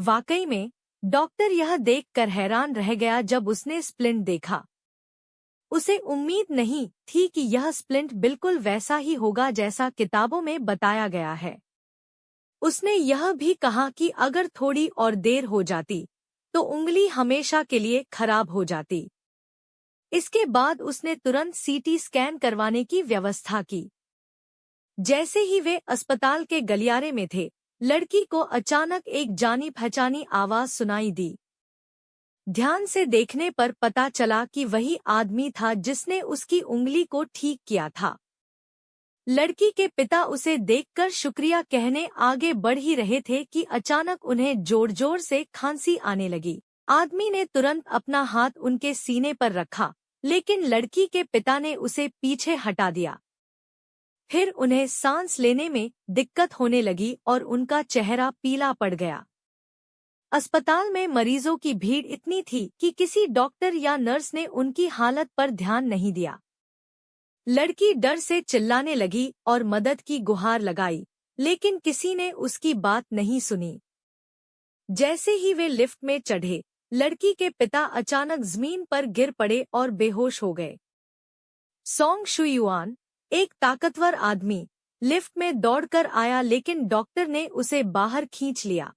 वाकई में डॉक्टर यह देखकर हैरान रह गया जब उसने स्प्लिंट देखा। उसे उम्मीद नहीं थी कि यह स्प्लिंट बिल्कुल वैसा ही होगा जैसा किताबों में बताया गया है। उसने यह भी कहा कि अगर थोड़ी और देर हो जाती तो उंगली हमेशा के लिए खराब हो जाती। इसके बाद उसने तुरंत सीटी स्कैन करवाने की व्यवस्था की। जैसे ही वे अस्पताल के गलियारे में थे, लड़की को अचानक एक जानी पहचानी आवाज सुनाई दी। ध्यान से देखने पर पता चला कि वही आदमी था जिसने उसकी उंगली को ठीक किया था। लड़की के पिता उसे देखकर शुक्रिया कहने आगे बढ़ ही रहे थे कि अचानक उन्हें जोर जोर से खांसी आने लगी। आदमी ने तुरंत अपना हाथ उनके सीने पर रखा, लेकिन लड़की के पिता ने उसे पीछे हटा दिया। फिर उन्हें सांस लेने में दिक्कत होने लगी और उनका चेहरा पीला पड़ गया। अस्पताल में मरीजों की भीड़ इतनी थी कि किसी डॉक्टर या नर्स ने उनकी हालत पर ध्यान नहीं दिया। लड़की डर से चिल्लाने लगी और मदद की गुहार लगाई, लेकिन किसी ने उसकी बात नहीं सुनी। जैसे ही वे लिफ्ट में चढ़े, लड़की के पिता अचानक जमीन पर गिर पड़े और बेहोश हो गए। सोंग शुयुआन, एक ताकतवर आदमी, लिफ्ट में दौड़कर आया, लेकिन डॉक्टर ने उसे बाहर खींच लिया।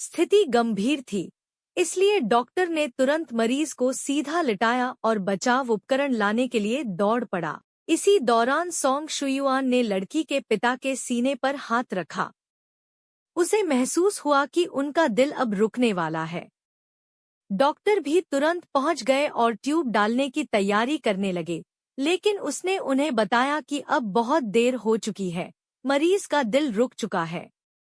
स्थिति गंभीर थी, इसलिए डॉक्टर ने तुरंत मरीज को सीधा लिटाया और बचाव उपकरण लाने के लिए दौड़ पड़ा। इसी दौरान सोंग शुयुआन ने लड़की के पिता के सीने पर हाथ रखा। उसे महसूस हुआ कि उनका दिल अब रुकने वाला है। डॉक्टर भी तुरंत पहुंच गए और ट्यूब डालने की तैयारी करने लगे, लेकिन उसने उन्हें बताया कि अब बहुत देर हो चुकी है, मरीज का दिल रुक चुका है।